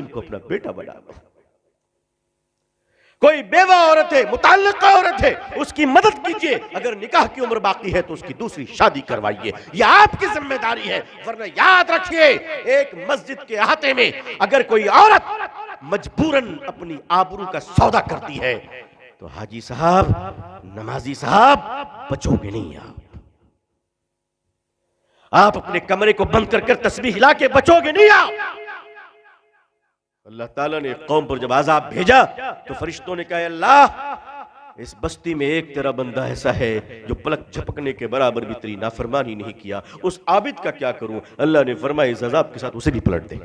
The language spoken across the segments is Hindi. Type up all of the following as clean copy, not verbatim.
को अपना बेटा बना लो। कोई बेवा औरत है, मुताल्लिका औरत है, उसकी मदद कीजिए। अगर निकाह की उम्र बाकी है तो उसकी दूसरी शादी करवाइए। यह आपकी जिम्मेदारी है। वरना याद रखिए, एक मस्जिद के अहाते में अगर कोई औरत मजबूरन अपनी आबरू का सौदा करती है तो हाजी साहब, नमाजी साहब, बचोगे नहीं आप अपने कमरे को बंद कर तस्बीह हिला के बचोगे नहीं आप। अल्लाह ताला ने कौम पर जब आजाब भेजा तो फरिश्तों ने कहा, अल्लाह इस बस्ती में एक तेरा बंदा ऐसा है जो पलक झपकने के बराबर भी तेरी नाफरमानी नहीं किया, उस आबिद का क्या करूं। अल्लाह ने फरमाया, इस अजाब के साथ उसे भी पलट दे।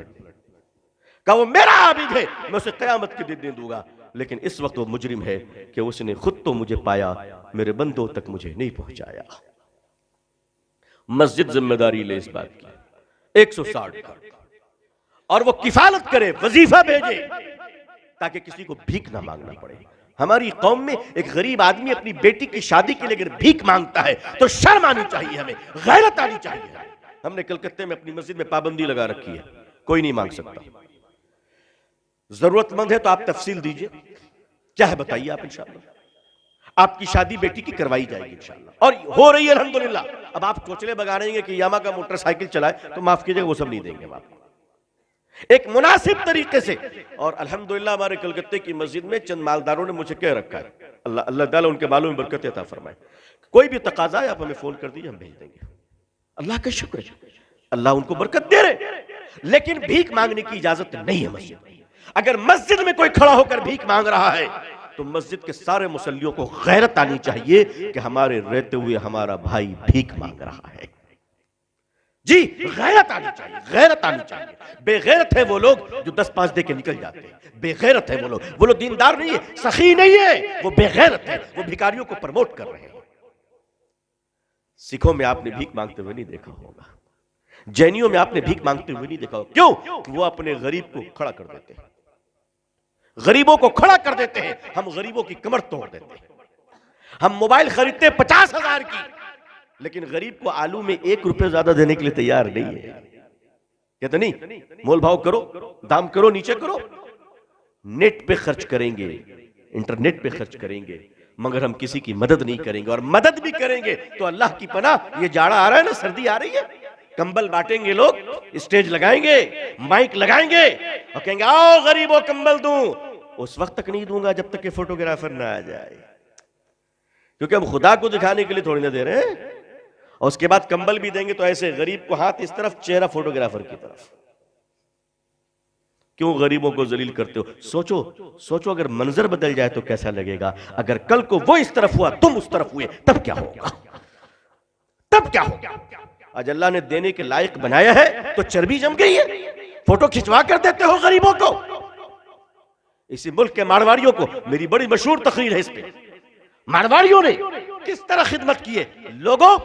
कहा वो मेरा आबिद है, मैं उसे कयामत के दिन दे दूंगा। लेकिन इस वक्त वो मुजरिम है कि उसने खुद तो मुझे पाया, मेरे बंदों तक मुझे नहीं पहुंचाया। मस्जिद जिम्मेदारी ले इस बात की 160 का, और वो किफालत करे, वजीफा भेजे, ताकि किसी को भीख ना मांगना पड़े। हमारी कौम में एक गरीब आदमी अपनी बेटी की शादी के लिए अगर भीख मांगता है तो शर्म आनी चाहिए, हमें गैरत आनी चाहिए। हमने कलकत्ते में अपनी मस्जिद में पाबंदी लगा रखी है, कोई नहीं मांग सकता। जरूरतमंद है तो आप तफसील दीजिए, क्या है बताइए आप, इंशाअल्लाह आपकी शादी बेटी की करवाई जाएगी इंशाअल्लाह, और हो रही है अल्हम्दुलिल्लाह। अब आप चोचले बगाड़ेंगे कि यामा का मोटरसाइकिल चलाए तो माफ कीजिएगा, वो सब नहीं देंगे हम आपको, एक मुनासिब तरीके से। और अल्हम्दुलिल्लाह हमारे कलकत्ते की मस्जिद में चंद मालदारों ने मुझे कह रखा है, अल्लाह अल्लाह ताला उनके मालों में बरकत अता फरमाए, कोई भी तकाजा है आप हमें फोन कर दीजिए, हम भेज देंगे। अल्लाह का शुक्र है, अल्लाह उनको बरकत दे रहे। लेकिन भीख मांगने की इजाजत नहीं है मस्जिद में। अगर मस्जिद में कोई खड़ा होकर भीख मांग रहा है तो मस्जिद के सारे मुसल्लियों को गैरत आनी चाहिए कि हमारे रहते हुए हमारा भाई भीख मांग रहा है। जी, गैरत आनी चाहिए, गैरत आनी चाहिए। बेगैरत है वो लोग जो 10-5 दे के निकल जाते हैं, बेगैरत है वो लोग दीनदार नहीं है, सखी नहीं है, वो बेगैरत है, वो भिखारियों को प्रमोट कर रहे हैं। सिखों में आपने भीख मांगते हुए नहीं देखा होगा, जैनियों में आपने भीख मांगते हुए नहीं देखा होगा। क्यों? वो अपने गरीब को खड़ा कर देते हैं, गरीबों को खड़ा कर देते हैं। हम गरीबों की कमर तोड़ देते हैं। हम मोबाइल खरीदते 50,000 की, लेकिन गरीब को आलू में 1 रुपए ज्यादा देने के लिए तैयार नहीं है। कहते नहीं, मोल भाव करो, दाम करो, नीचे करो। नेट पे खर्च करेंगे, इंटरनेट पे खर्च करेंगे, मगर हम किसी की मदद नहीं करेंगे। और मदद भी करेंगे तो अल्लाह की पनाह, ये जाड़ा आ रहा है ना, सर्दी आ रही है, कंबल बांटेंगे लोग, स्टेज लगाएंगे, माइक लगाएंगे और कहेंगे आओ गरीबों कंबल दूं। उस वक्त तक नहीं दूंगा जब तक कि फोटोग्राफर ना आ जाए, क्योंकि हम खुदा को दिखाने के लिए थोड़ी ना दे रहे हैं। और उसके बाद कंबल भी देंगे तो ऐसे गरीब को हाथ इस तरफ, चेहरा फोटोग्राफर की तरफ। क्यों गरीबों को जलील करते हो? सोचो अगर मंजर बदल जाए तो कैसा लगेगा। अगर कल को वो इस तरफ हुआ, तुम उस तरफ हुए, तब क्या होगा? तब क्या होगा? आज अल्लाह ने देने के लायक बनाया है तो चर्बी जम गई है, फोटो खिंचवा कर देते हो गरीबों को। इसी मुल्क के मारवाड़ियों को, मेरी बड़ी मशहूर तकरीर है इस पे, मारवाड़ियों ने किस तरह खिदमत की है। लोगों,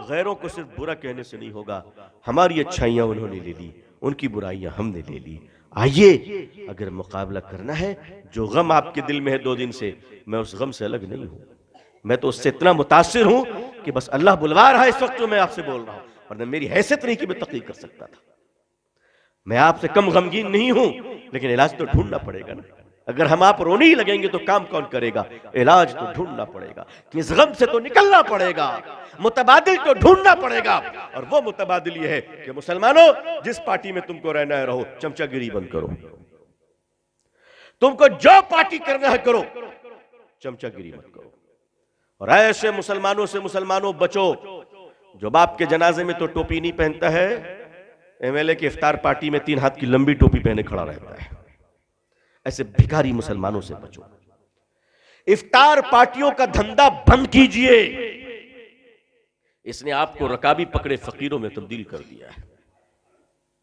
गैरों को सिर्फ बुरा कहने से नहीं होगा, हमारी अच्छाइयां उन्होंने ले ली, उनकी बुराइयां हमने ले ली। आइए, अगर मुकाबला करना है, जो गम आपके दिल में है 2 दिन से, मैं उस गम से अलग नहीं हूं। मैं तो उससे इतना मुतासिर हूं कि बस अल्लाह बुलवा रहा है इस वक्त जो मैं आपसे बोल रहा हूं, और मेरी हैसियत नहीं कि मैं तकलीफ कर सकता था। मैं आपसे कम गमगीन नहीं हूं, लेकिन इलाज तो ढूंढना पड़ेगा ना। अगर हम आप रोने ही लगेंगे तो काम कौन करेगा? इलाज तो ढूंढना पड़ेगा, इस गम से तो निकलना पड़ेगा, मुतबादिल तो ढूंढना पड़ेगा। और वो मुतबादिल ये है कि मुसलमानों, जिस पार्टी में तुमको रहना है रहो, चमचागिरी बंद करो। तुमको जो पार्टी करना है करो, चमचागिरी मत करो। और ऐसे मुसलमानों से मुसलमानों बचो जो बाप के जनाजे में तो टोपी नहीं पहनता है, एमएलए की इफ्तार पार्टी में 3 हाथ की लंबी टोपी पहने खड़ा रहता है। ऐसे भिखारी मुसलमानों से बचो। इफ्तार पार्टियों का धंधा बंद कीजिए, इसने आपको रकाबी पकड़े फकीरों में तब्दील कर दिया है।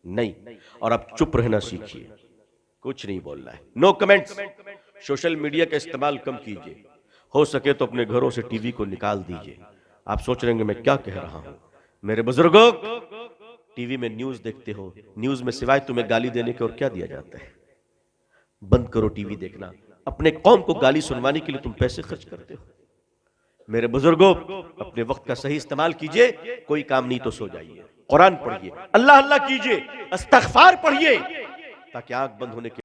नहीं, और आप चुप रहना सीखिए, कुछ नहीं बोलना है, नो कमेंट्स। सोशल मीडिया का इस्तेमाल कम कीजिए, हो सके तो अपने घरों से टीवी को निकाल दीजिए। आप सोच रहे हैं मैं क्या कह रहा हूं। मेरे बुजुर्गों, टीवी में न्यूज देखते हो, न्यूज में सिवाय तुम्हें गाली देने के और क्या दिया जाता है? बंद करो टीवी देखना। अपने कौम को गाली सुनवाने के लिए तुम पैसे खर्च करते हो। मेरे बुजुर्गों, अपने वक्त का सही इस्तेमाल कीजिए, कोई काम नहीं तो सो जाइए, कुरान पढ़िए, अल्लाह अल्लाह कीजिए, इस्तग़फ़ार पढ़िए, ताकि आंख बंद होने के